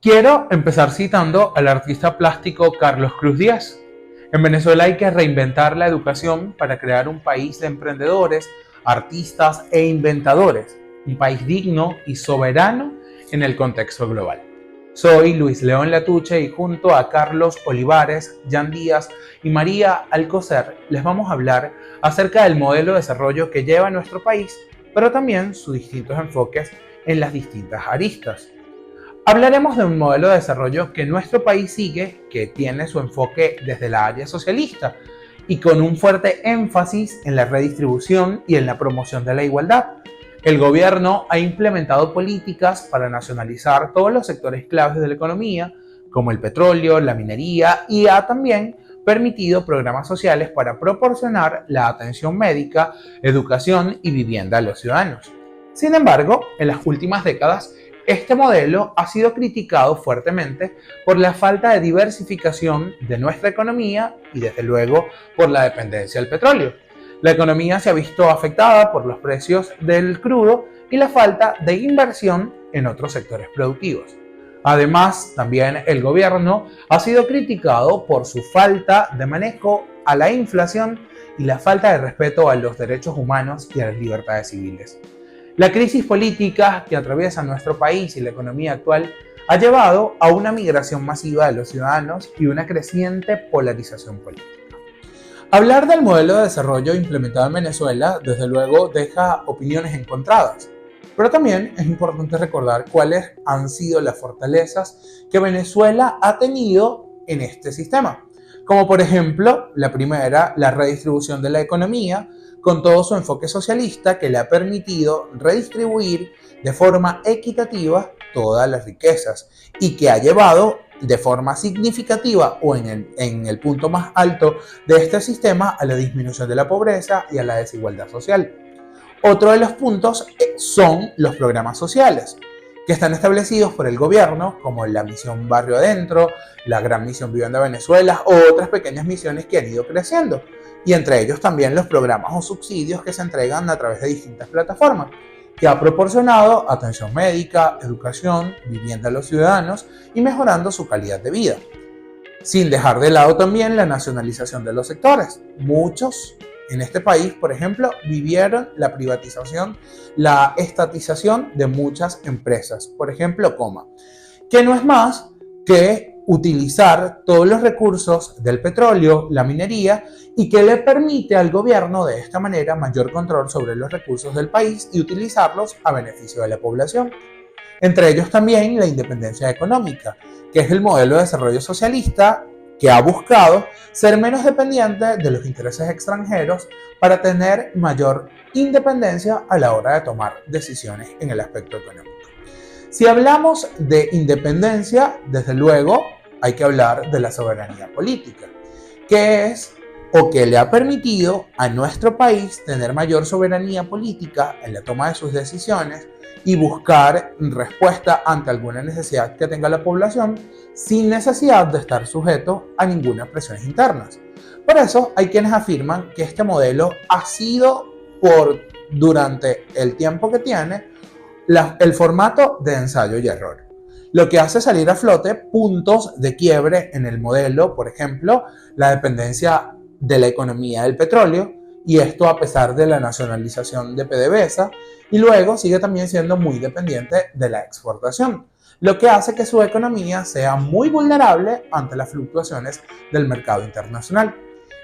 Quiero empezar citando al artista plástico Carlos Cruz Díaz. En Venezuela hay que reinventar la educación para crear un país de emprendedores, artistas e inventadores, un país digno y soberano en el contexto global. Soy Luis León Latuche y junto a Carlos Olivares, Jan Díaz y María Alcocer les vamos a hablar acerca del modelo de desarrollo que lleva nuestro país, pero también sus distintos enfoques en las distintas aristas. Hablaremos de un modelo de desarrollo que nuestro país sigue, que tiene su enfoque desde la área socialista y con un fuerte énfasis en la redistribución y en la promoción de la igualdad. El gobierno ha implementado políticas para nacionalizar todos los sectores claves de la economía, como el petróleo, la minería, y ha también permitido programas sociales para proporcionar la atención médica, educación y vivienda a los ciudadanos. Sin embargo, en las últimas décadas, este modelo ha sido criticado fuertemente por la falta de diversificación de nuestra economía y desde luego por la dependencia del petróleo. La economía se ha visto afectada por los precios del crudo y la falta de inversión en otros sectores productivos. Además, también el gobierno ha sido criticado por su falta de manejo a la inflación y la falta de respeto a los derechos humanos y a las libertades civiles. La crisis política que atraviesa nuestro país y la economía actual ha llevado a una migración masiva de los ciudadanos y una creciente polarización política. Hablar del modelo de desarrollo implementado en Venezuela, desde luego, deja opiniones encontradas, pero también es importante recordar cuáles han sido las fortalezas que Venezuela ha tenido en este sistema, como por ejemplo, la primera, la redistribución de la economía, con todo su enfoque socialista que le ha permitido redistribuir de forma equitativa todas las riquezas y que ha llevado de forma significativa o en el punto más alto de este sistema a la disminución de la pobreza y a la desigualdad social. Otro de los puntos son los programas sociales, que están establecidos por el gobierno, como la misión Barrio Adentro, la Gran Misión Vivienda Venezuela o otras pequeñas misiones que han ido creciendo, y entre ellos también los programas o subsidios que se entregan a través de distintas plataformas, que ha proporcionado atención médica, educación, vivienda a los ciudadanos y mejorando su calidad de vida. Sin dejar de lado también la nacionalización de los sectores. Muchos en este país, por ejemplo, vivieron la privatización, la estatización de muchas empresas, por ejemplo, Coma, que no es más que utilizar todos los recursos del petróleo, la minería, y que le permite al gobierno de esta manera mayor control sobre los recursos del país y utilizarlos a beneficio de la población. Entre ellos también la independencia económica, que es el modelo de desarrollo socialista que ha buscado ser menos dependiente de los intereses extranjeros para tener mayor independencia a la hora de tomar decisiones en el aspecto económico. Si hablamos de independencia, desde luego hay que hablar de la soberanía política, que es o que le ha permitido a nuestro país tener mayor soberanía política en la toma de sus decisiones y buscar respuesta ante alguna necesidad que tenga la población sin necesidad de estar sujeto a ninguna presiones internas. Por eso hay quienes afirman que este modelo ha sido durante el tiempo que tiene el formato de ensayo y error, lo que hace salir a flote puntos de quiebre en el modelo, por ejemplo, la dependencia de la economía del petróleo, y esto a pesar de la nacionalización de PDVSA, y luego sigue también siendo muy dependiente de la exportación, lo que hace que su economía sea muy vulnerable ante las fluctuaciones del mercado internacional.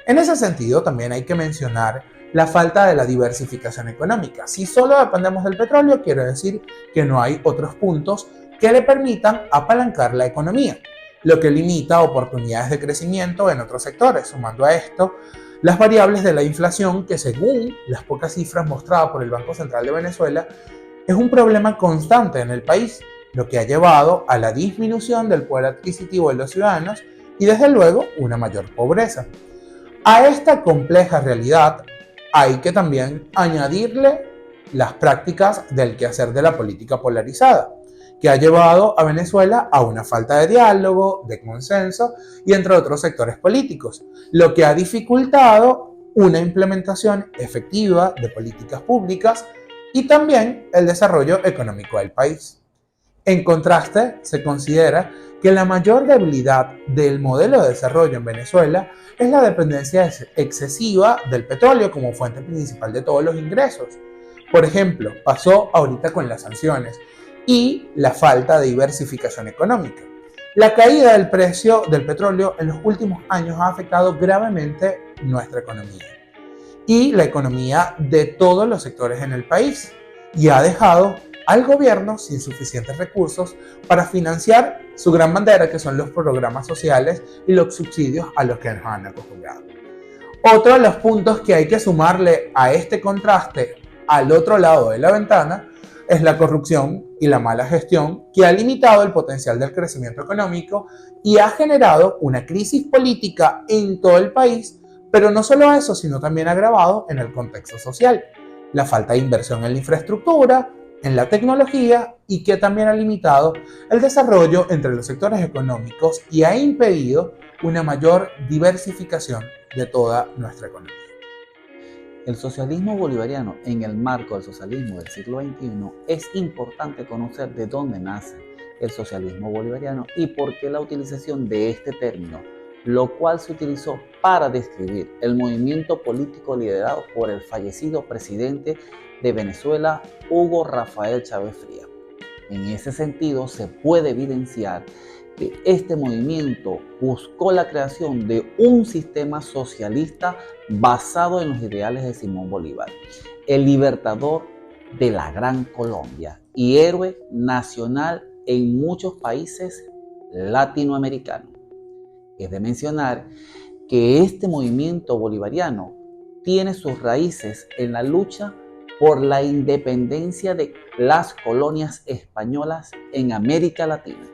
En ese sentido, también hay que mencionar la falta de la diversificación económica. Si solo dependemos del petróleo, quiere decir que no hay otros puntos que le permitan apalancar la economía, lo que limita oportunidades de crecimiento en otros sectores. Sumando a esto las variables de la inflación, que según las pocas cifras mostradas por el Banco Central de Venezuela, es un problema constante en el país, lo que ha llevado a la disminución del poder adquisitivo de los ciudadanos y desde luego una mayor pobreza. A esta compleja realidad hay que también añadirle las prácticas del quehacer de la política polarizada, que ha llevado a Venezuela a una falta de diálogo, de consenso y entre otros sectores políticos, lo que ha dificultado una implementación efectiva de políticas públicas y también el desarrollo económico del país. En contraste, se considera que la mayor debilidad del modelo de desarrollo en Venezuela es la dependencia excesiva del petróleo como fuente principal de todos los ingresos. Por ejemplo, pasó ahorita con las sanciones y la falta de diversificación económica. La caída del precio del petróleo en los últimos años ha afectado gravemente nuestra economía y la economía de todos los sectores en el país y ha dejado al gobierno sin suficientes recursos para financiar su gran bandera, que son los programas sociales y los subsidios a los que nos han acostumbrado. Otro de los puntos que hay que sumarle a este contraste al otro lado de la ventana es la corrupción y la mala gestión que ha limitado el potencial del crecimiento económico y ha generado una crisis política en todo el país, pero no solo eso, sino también agravado en el contexto social. La falta de inversión en la infraestructura, en la tecnología y que también ha limitado el desarrollo entre los sectores económicos y ha impedido una mayor diversificación de toda nuestra economía. El socialismo bolivariano en el marco del socialismo del siglo XXI es importante conocer de dónde nace el socialismo bolivariano y por qué la utilización de este término, lo cual se utilizó para describir el movimiento político liderado por el fallecido presidente de Venezuela, Hugo Rafael Chávez Frías. En ese sentido, se puede evidenciar que este movimiento buscó la creación de un sistema socialista basado en los ideales de Simón Bolívar, el libertador de la Gran Colombia y héroe nacional en muchos países latinoamericanos. Es de mencionar que este movimiento bolivariano tiene sus raíces en la lucha por la independencia de las colonias españolas en América Latina.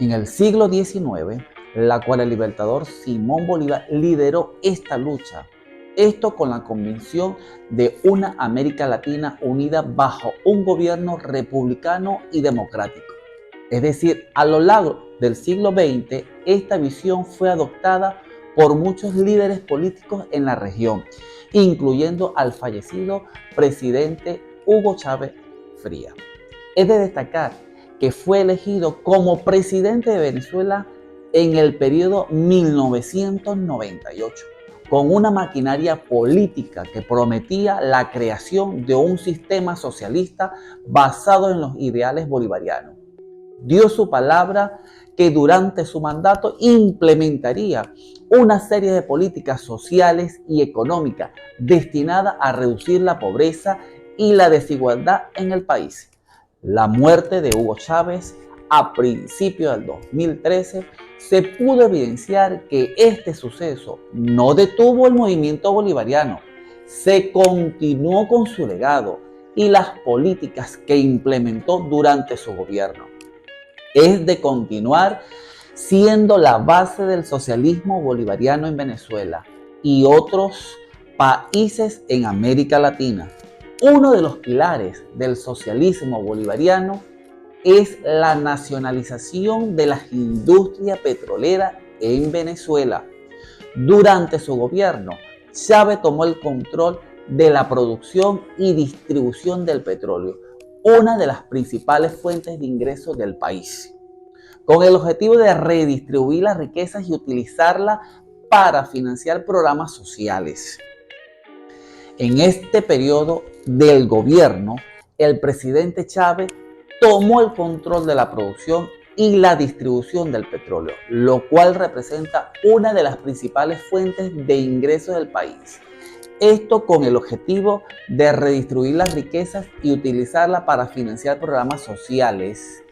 En el siglo XIX, la cual el libertador Simón Bolívar lideró esta lucha, esto con la convicción de una América Latina unida bajo un gobierno republicano y democrático. Es decir, a lo largo del siglo XX, esta visión fue adoptada por muchos líderes políticos en la región, incluyendo al fallecido presidente Hugo Chávez Frías. Es de destacar que fue elegido como presidente de Venezuela en el periodo 1998, con una maquinaria política que prometía la creación de un sistema socialista basado en los ideales bolivarianos. Dio su palabra que durante su mandato implementaría una serie de políticas sociales y económicas destinadas a reducir la pobreza y la desigualdad en el país. La muerte de Hugo Chávez a principios del 2013 se pudo evidenciar que este suceso no detuvo el movimiento bolivariano, se continuó con su legado y las políticas que implementó durante su gobierno. Es de continuar siendo la base del socialismo bolivariano en Venezuela y otros países en América Latina. Uno de los pilares del socialismo bolivariano es la nacionalización de las industrias petroleras en Venezuela. Durante su gobierno, Chávez tomó el control de la producción y distribución del petróleo, una de las principales fuentes de ingresos del país, con el objetivo de redistribuir las riquezas y utilizarlas para financiar programas sociales. En este periodo del gobierno, el presidente Chávez tomó el control de la producción y la distribución del petróleo, lo cual representa una de las principales fuentes de ingresos del país. Esto con el objetivo de redistribuir las riquezas y utilizarlas para financiar programas sociales,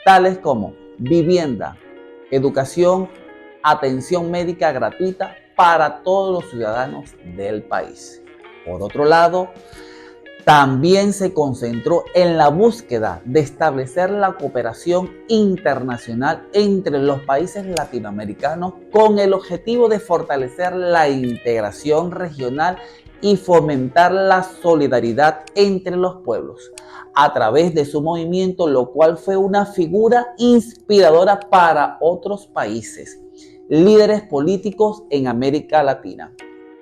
tales como vivienda, educación, atención médica gratuita para todos los ciudadanos del país. Por otro lado, también se concentró en la búsqueda de establecer la cooperación internacional entre los países latinoamericanos con el objetivo de fortalecer la integración regional y fomentar la solidaridad entre los pueblos a través de su movimiento, lo cual fue una figura inspiradora para otros países, líderes políticos en América Latina.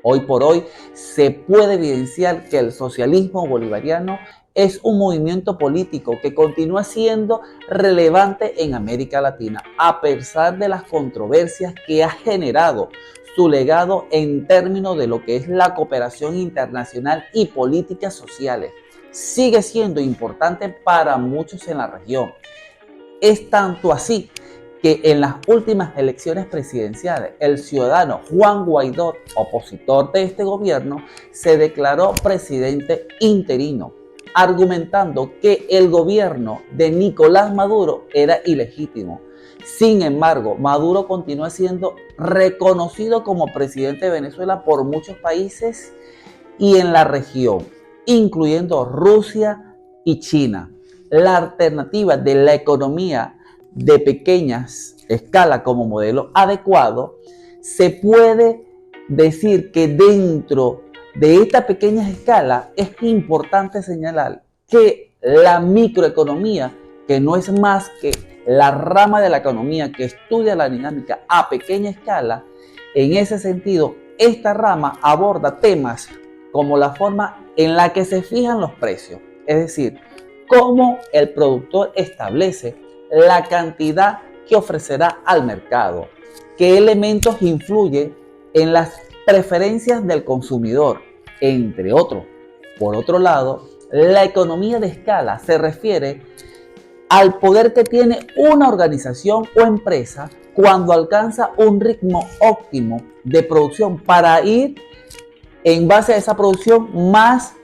Hoy por hoy se puede evidenciar que el socialismo bolivariano es un movimiento político que continúa siendo relevante en América Latina, a pesar de las controversias que ha generado su legado en términos de lo que es la cooperación internacional y políticas sociales. Sigue siendo importante para muchos en la región. Es tanto así que en las últimas elecciones presidenciales, el ciudadano Juan Guaidó, opositor de este gobierno, se declaró presidente interino, argumentando que el gobierno de Nicolás Maduro era ilegítimo. Sin embargo, Maduro continúa siendo reconocido como presidente de Venezuela por muchos países y en la región, incluyendo Rusia y China. La alternativa de la economía de pequeñas escala como modelo adecuado, se puede decir que dentro de esta pequeña escala es importante señalar que la microeconomía, que no es más que la rama de la economía que estudia la dinámica a pequeña escala, en ese sentido, esta rama aborda temas como la forma en la que se fijan los precios, es decir, cómo el productor establece la cantidad que ofrecerá al mercado, qué elementos influyen en las preferencias del consumidor, entre otros. Por otro lado, la economía de escala se refiere al poder que tiene una organización o empresa cuando alcanza un ritmo óptimo de producción para ir en base a esa producción más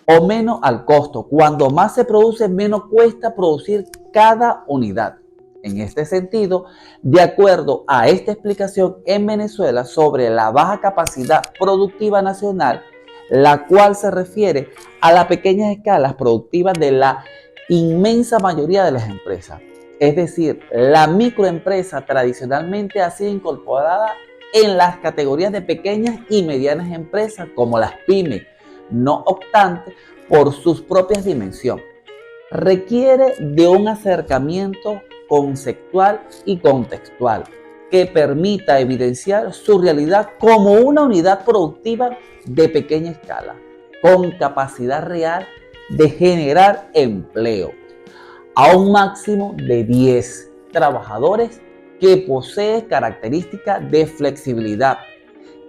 o menos al costo. Cuando más se produce, menos cuesta producir cada unidad. En este sentido, de acuerdo a esta explicación en Venezuela sobre la baja capacidad productiva nacional, la cual se refiere a las pequeñas escalas productivas de la inmensa mayoría de las empresas. Es decir, la microempresa tradicionalmente ha sido incorporada en las categorías de pequeñas y medianas empresas como las pymes. No obstante, por sus propias dimensiones, requiere de un acercamiento conceptual y contextual que permita evidenciar su realidad como una unidad productiva de pequeña escala, con capacidad real de generar empleo a un máximo de 10 trabajadores, que posee características de flexibilidad,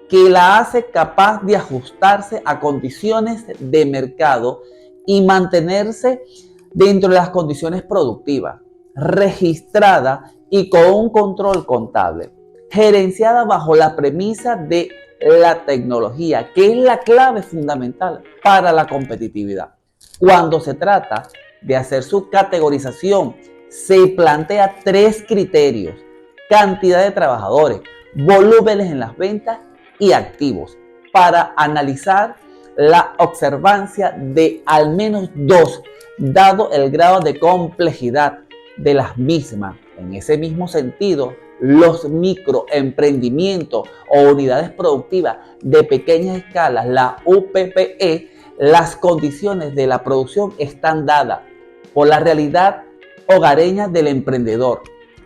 que la hace capaz de ajustarse a condiciones de mercado y mantenerse dentro de las condiciones productivas, registrada y con un control contable, gerenciada bajo la premisa de la tecnología, que es la clave fundamental para la competitividad. Cuando se trata de hacer su categorización, se plantea 3 criterios: cantidad de trabajadores, volúmenes en las ventas y activos, para analizar la observancia de al menos 2, dado el grado de complejidad de las mismas. En ese mismo sentido, los microemprendimientos o unidades productivas de pequeñas escalas, la UPPE, las condiciones de la producción están dadas por la realidad hogareña del emprendedor.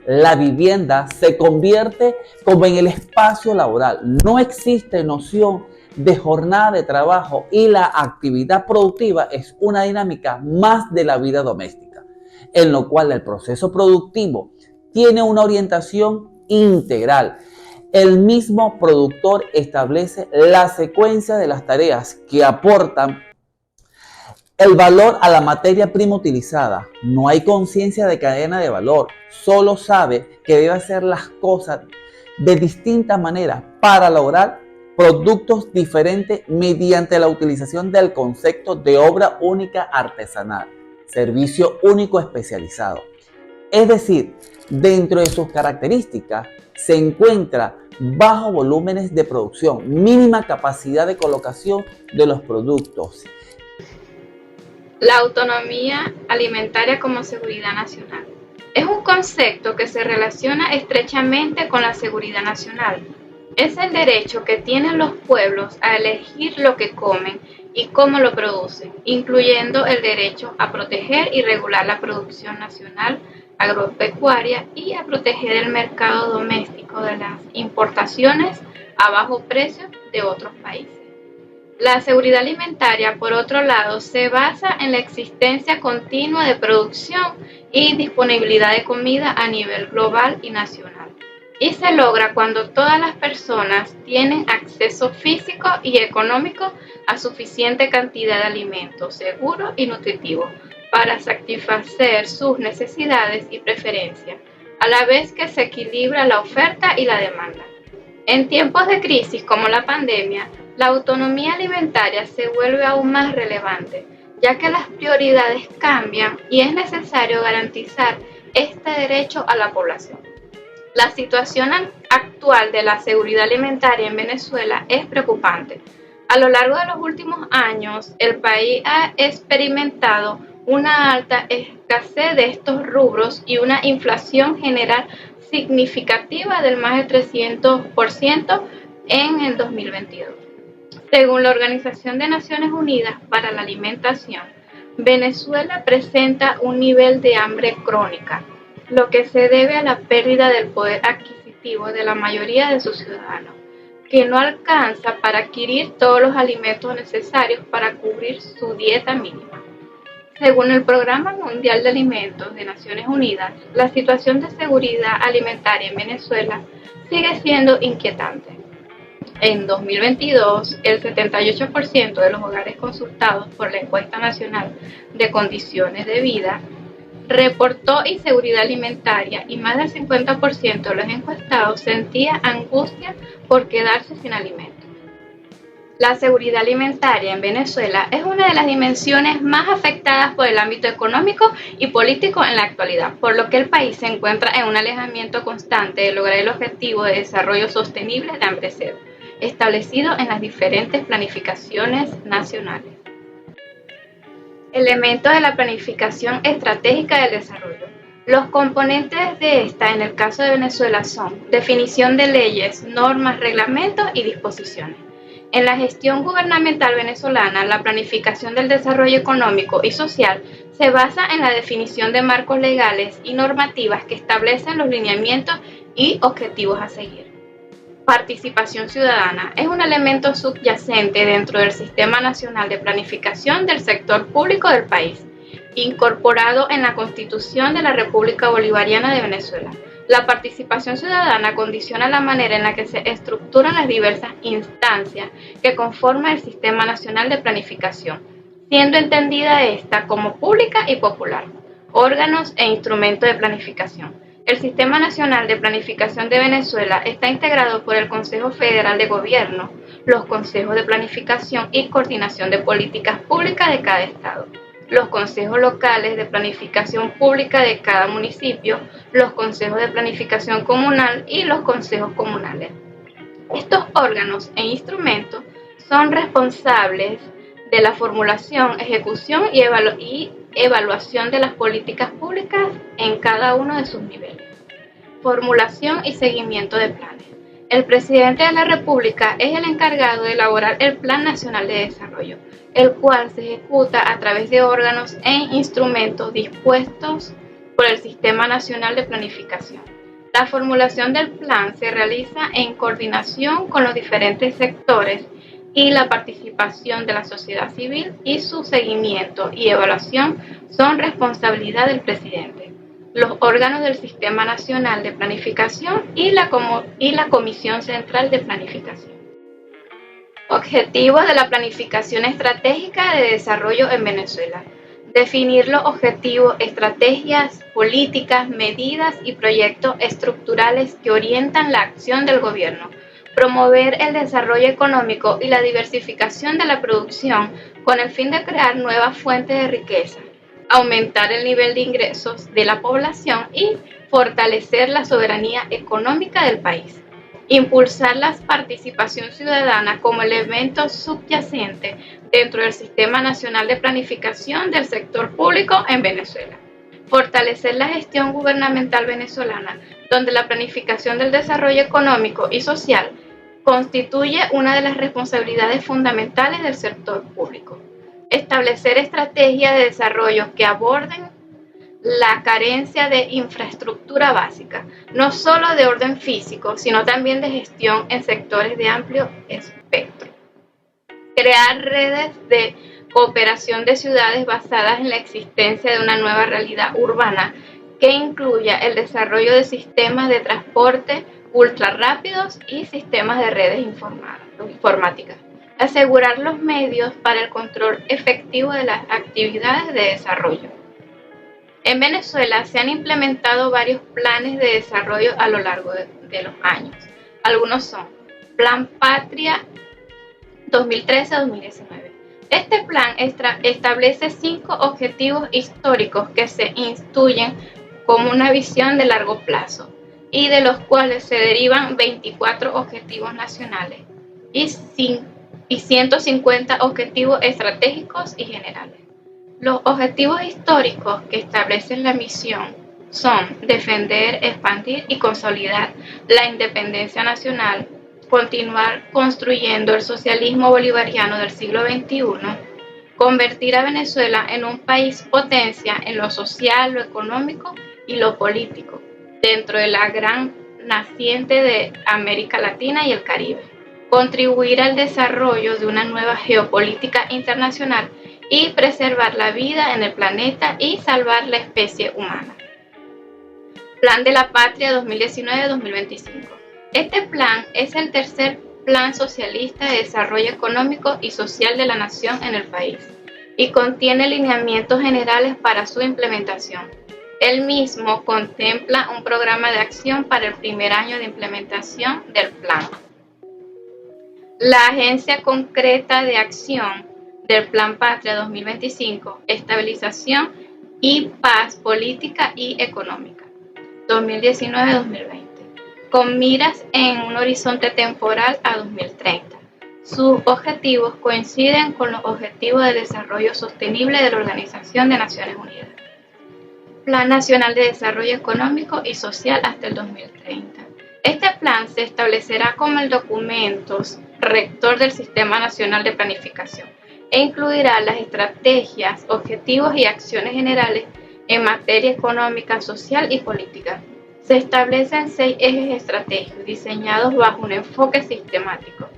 La vivienda se convierte como en el espacio laboral. No existe noción de jornada de trabajo y la actividad productiva es una dinámica más de la vida doméstica, en lo cual el proceso productivo tiene una orientación integral. El mismo productor establece la secuencia de las tareas que aportan el valor a la materia prima utilizada. No hay conciencia de cadena de valor, solo sabe que debe hacer las cosas de distintas maneras para lograr productos diferentes mediante la utilización del concepto de obra única artesanal, servicio único especializado. Es decir, dentro de sus características se encuentra bajos volúmenes de producción, mínima capacidad de colocación de los productos. La autonomía alimentaria como seguridad nacional. Es un concepto que se relaciona estrechamente con la seguridad nacional. Es el derecho que tienen los pueblos a elegir lo que comen y cómo lo producen, incluyendo el derecho a proteger y regular la producción nacional agropecuaria y a proteger el mercado doméstico de las importaciones a bajo precio de otros países. La seguridad alimentaria, por otro lado, se basa en la existencia continua de producción y disponibilidad de comida a nivel global y nacional. Y se logra cuando todas las personas tienen acceso físico y económico a suficiente cantidad de alimentos seguros y nutritivos para satisfacer sus necesidades y preferencias, a la vez que se equilibra la oferta y la demanda. En tiempos de crisis como la pandemia, la autonomía alimentaria se vuelve aún más relevante, ya que las prioridades cambian y es necesario garantizar este derecho a la población. La situación actual de la seguridad alimentaria en Venezuela es preocupante. A lo largo de los últimos años, el país ha experimentado una alta escasez de estos rubros y una inflación general significativa del más de 300% en el 2022. Según la Organización de Naciones Unidas para la Alimentación, Venezuela presenta un nivel de hambre crónica, lo que se debe a la pérdida del poder adquisitivo de la mayoría de sus ciudadanos, que no alcanza para adquirir todos los alimentos necesarios para cubrir su dieta mínima. Según el Programa Mundial de Alimentos de Naciones Unidas, la situación de seguridad alimentaria en Venezuela sigue siendo inquietante. En 2022, el 78% de los hogares consultados por la Encuesta Nacional de Condiciones de Vida reportó inseguridad alimentaria y más del 50% de los encuestados sentía angustia por quedarse sin alimentos. La seguridad alimentaria en Venezuela es una de las dimensiones más afectadas por el ámbito económico y político en la actualidad, por lo que el país se encuentra en un alejamiento constante de lograr el objetivo de desarrollo sostenible de hambre cero, establecido en las diferentes planificaciones nacionales. Elementos de la planificación estratégica del desarrollo. Los componentes de esta, en el caso de Venezuela, son definición de leyes, normas, reglamentos y disposiciones. En la gestión gubernamental venezolana, la planificación del desarrollo económico y social se basa en la definición de marcos legales y normativas que establecen los lineamientos y objetivos a seguir. Participación ciudadana es un elemento subyacente dentro del Sistema Nacional de Planificación del Sector Público del país, incorporado en la Constitución de la República Bolivariana de Venezuela. La participación ciudadana condiciona la manera en la que se estructuran las diversas instancias que conforman el Sistema Nacional de Planificación, siendo entendida esta como pública y popular, órganos e instrumentos de planificación. El Sistema Nacional de Planificación de Venezuela está integrado por el Consejo Federal de Gobierno, los consejos de planificación y coordinación de políticas públicas de cada estado, los consejos locales de planificación pública de cada municipio, los consejos de planificación comunal y los consejos comunales. Estos órganos e instrumentos son responsables de la formulación, ejecución y evaluación de las políticas públicas en cada uno de sus niveles. Formulación y seguimiento de planes. El presidente de la República es el encargado de elaborar el Plan Nacional de Desarrollo, el cual se ejecuta a través de órganos e instrumentos dispuestos por el Sistema Nacional de Planificación. La formulación del plan se realiza en coordinación con los diferentes sectores y la participación de la sociedad civil, y su seguimiento y evaluación son responsabilidad del presidente, los órganos del Sistema Nacional de Planificación y la Comisión Central de Planificación. Objetivos de la planificación estratégica de desarrollo en Venezuela. Definir los objetivos, estrategias, políticas, medidas y proyectos estructurales que orientan la acción del gobierno. Promover el desarrollo económico y la diversificación de la producción con el fin de crear nuevas fuentes de riqueza. Aumentar el nivel de ingresos de la población y fortalecer la soberanía económica del país. Impulsar la participación ciudadana como elemento subyacente dentro del Sistema Nacional de Planificación del Sector Público en Venezuela. Fortalecer la gestión gubernamental venezolana, donde la planificación del desarrollo económico y social constituye una de las responsabilidades fundamentales del sector público. Establecer estrategias de desarrollo que aborden la carencia de infraestructura básica, no solo de orden físico, sino también de gestión en sectores de amplio espectro. crear redes de cooperación de ciudades basadas en la existencia de una nueva realidad urbana que incluya el desarrollo de sistemas de transporte ultra rápidos y sistemas de redes informáticas. Asegurar los medios para el control efectivo de las actividades de desarrollo. En Venezuela se han implementado varios planes de desarrollo a lo largo de los años. Algunos son Plan Patria 2013-2019. Este plan establece 5 objetivos históricos que se instituyen como una visión de largo plazo y de los cuales se derivan 24 objetivos nacionales y 150 objetivos estratégicos y generales. Los objetivos históricos que establecen la misión son defender, expandir y consolidar la independencia nacional, continuar construyendo el socialismo bolivariano del siglo XXI, convertir a Venezuela en un país potencia en lo social, lo económico y lo político, dentro de la gran naciente de América Latina y el Caribe, contribuir al desarrollo de una nueva geopolítica internacional y preservar la vida en el planeta y salvar la especie humana. Plan de la Patria 2019-2025. Este plan es el tercer plan socialista de desarrollo económico y social de la nación en el país y contiene lineamientos generales para su implementación. El mismo contempla un programa de acción para el primer año de implementación del plan. La agencia concreta de acción del Plan Patria 2025, estabilización y paz política y económica, 2019-2020, con miras en un horizonte temporal a 2030. Sus objetivos coinciden con los Objetivos de Desarrollo Sostenible de la Organización de Naciones Unidas. Plan Nacional de Desarrollo Económico y Social hasta el 2030. Este plan se establecerá como el documento rector del Sistema Nacional de Planificación e incluirá las estrategias, objetivos y acciones generales en materia económica, social y política. Se establecen 6 ejes estratégicos diseñados bajo un enfoque sistemático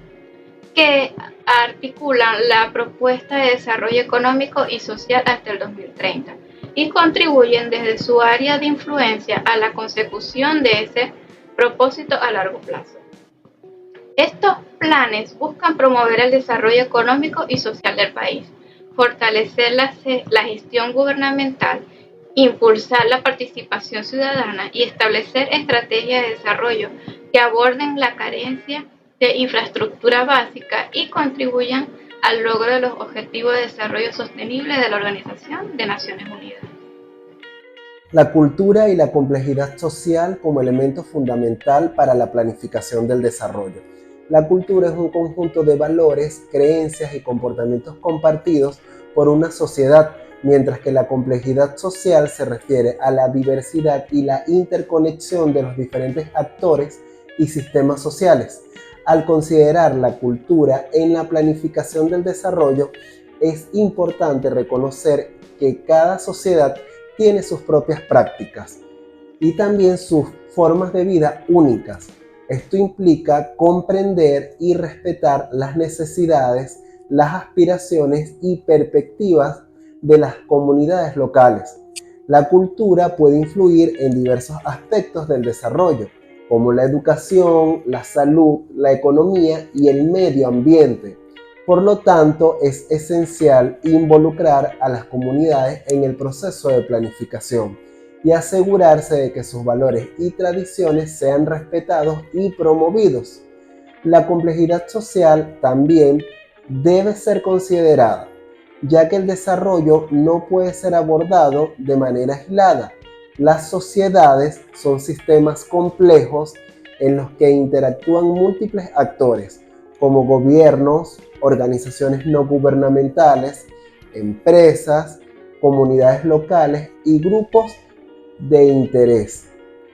que articulan la propuesta de desarrollo económico y social hasta el 2030 y contribuyen desde su área de influencia a la consecución de ese propósito a largo plazo. Estos planes buscan promover el desarrollo económico y social del país, fortalecer la gestión gubernamental, impulsar la participación ciudadana y establecer estrategias de desarrollo que aborden la carencia de infraestructura básica y contribuyan al logro de los Objetivos de Desarrollo Sostenible de la Organización de Naciones Unidas. La cultura y la complejidad social como elemento fundamental para la planificación del desarrollo. La cultura es un conjunto de valores, creencias y comportamientos compartidos por una sociedad, mientras que la complejidad social se refiere a la diversidad y la interconexión de los diferentes actores y sistemas sociales. Al considerar la cultura en la planificación del desarrollo, es importante reconocer que cada sociedad tiene sus propias prácticas y también sus formas de vida únicas. Esto implica comprender y respetar las necesidades, las aspiraciones y perspectivas de las comunidades locales. La cultura puede influir en diversos aspectos del desarrollo, como la educación, la salud, la economía y el medio ambiente. Por lo tanto, es esencial involucrar a las comunidades en el proceso de planificación y asegurarse de que sus valores y tradiciones sean respetados y promovidos. La complejidad social también debe ser considerada, ya que el desarrollo no puede ser abordado de manera aislada. Las sociedades son sistemas complejos en los que interactúan múltiples actores, como gobiernos, organizaciones no gubernamentales, empresas, comunidades locales y grupos de interés.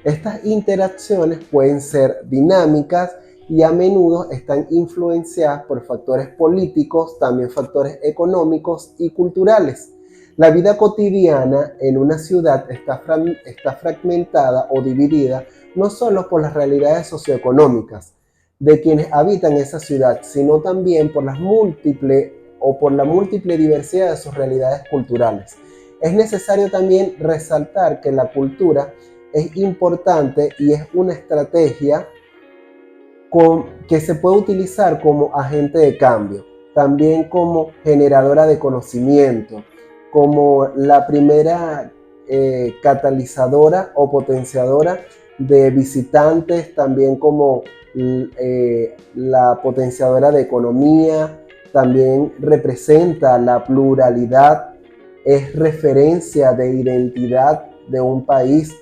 Estas interacciones pueden ser dinámicas y a menudo están influenciadas por factores políticos, también factores económicos y culturales. La vida cotidiana en una ciudad está fragmentada o dividida no solo por las realidades socioeconómicas. de quienes habitan esa ciudad, sino también por la múltiple diversidad de sus realidades culturales. Es necesario también resaltar que la cultura es importante y es una estrategia que se puede utilizar como agente de cambio, también como generadora de conocimiento, como la primera catalizadora o potenciadora de visitantes, también como la potenciadora de economía, también representa la pluralidad, es referencia de identidad de un país.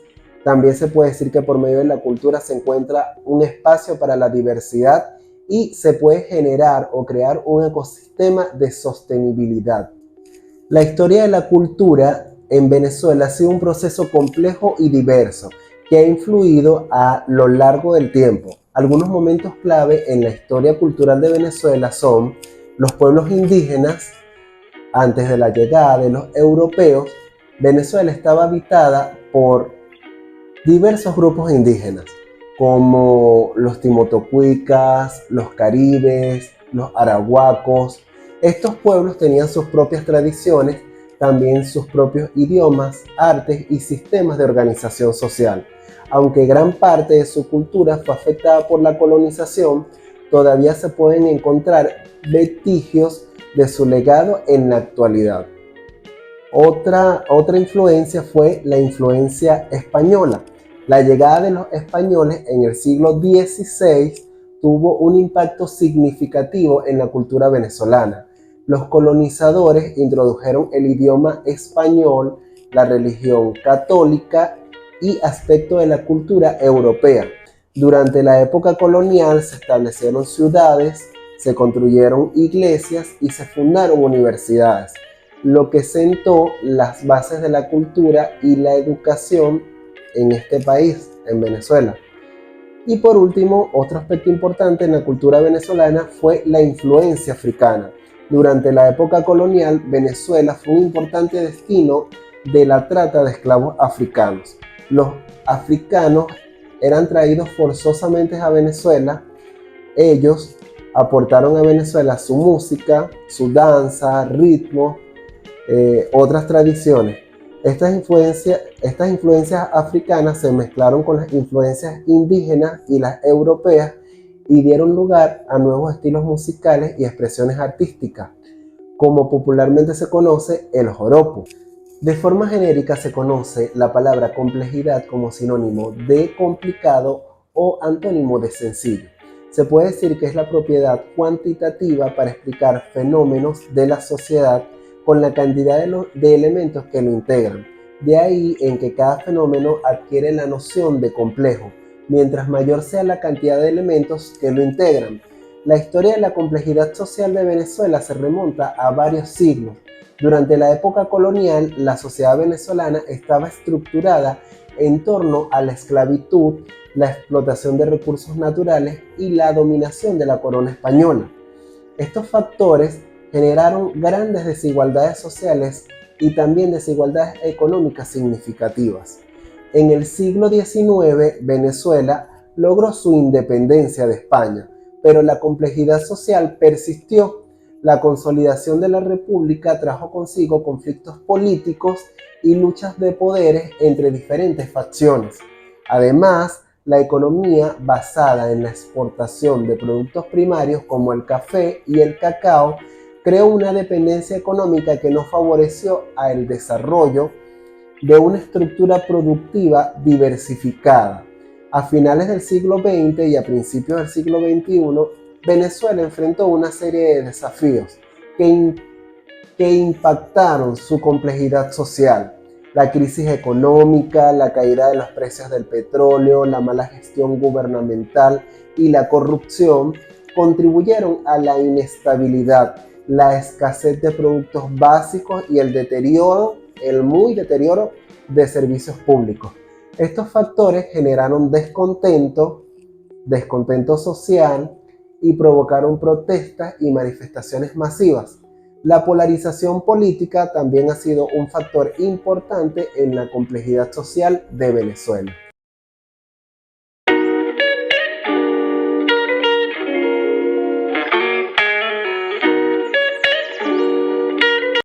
También se puede decir que por medio de la cultura se encuentra un espacio para la diversidad y se puede generar o crear un ecosistema de sostenibilidad. La historia de la cultura en Venezuela ha sido un proceso complejo y diverso que ha influido a lo largo del tiempo. Algunos momentos clave en la historia cultural de Venezuela son los pueblos indígenas. Antes de la llegada de los europeos, Venezuela estaba habitada por diversos grupos indígenas, como los timotocuicas, los caribes, los arahuacos. Estos pueblos tenían sus propias tradiciones, también sus propios idiomas, artes y sistemas de organización social. Aunque gran parte de su cultura fue afectada por la colonización, todavía se pueden encontrar vestigios de su legado en la actualidad. Otra influencia fue la influencia española. La llegada de los españoles en el siglo XVI tuvo un impacto significativo en la cultura venezolana. Los colonizadores introdujeron el idioma español, la religión católica y aspectos de la cultura europea. Durante la época colonial se establecieron ciudades, se construyeron iglesias y se fundaron universidades, lo que sentó las bases de la cultura y la educación en este país, en Venezuela. Y por último, otro aspecto importante en la cultura venezolana fue la influencia africana. Durante la época colonial, Venezuela fue un importante destino de la trata de esclavos africanos. Los africanos eran traídos forzosamente a Venezuela. Ellos aportaron a Venezuela su música, su danza, ritmo, otras tradiciones. Estas influencias africanas se mezclaron con las influencias indígenas y las europeas y dieron lugar a nuevos estilos musicales y expresiones artísticas, como popularmente se conoce el joropo. De forma genérica se conoce la palabra complejidad como sinónimo de complicado o antónimo de sencillo. Se puede decir que es la propiedad cuantitativa para explicar fenómenos de la sociedad con la cantidad de elementos que lo integran. De ahí en que cada fenómeno adquiere la noción de complejo, mientras mayor sea la cantidad de elementos que lo integran. La historia de la complejidad social de Venezuela se remonta a varios siglos. Durante la época colonial, la sociedad venezolana estaba estructurada en torno a la esclavitud, la explotación de recursos naturales y la dominación de la corona española. Estos factores generaron grandes desigualdades sociales y también desigualdades económicas significativas. En el siglo XIX, Venezuela logró su independencia de España, pero la complejidad social persistió. La consolidación de la República trajo consigo conflictos políticos y luchas de poderes entre diferentes facciones. Además, la economía basada en la exportación de productos primarios como el café y el cacao creó una dependencia económica que no favoreció el desarrollo de una estructura productiva diversificada. A finales del siglo XX y a principios del siglo XXI, Venezuela enfrentó una serie de desafíos que impactaron su complejidad social. La crisis económica, la caída de los precios del petróleo, la mala gestión gubernamental y la corrupción contribuyeron a la inestabilidad, la escasez de productos básicos y el muy deterioro de servicios públicos. Estos factores generaron descontento social y provocaron protestas y manifestaciones masivas. La polarización política también ha sido un factor importante en la complejidad social de Venezuela.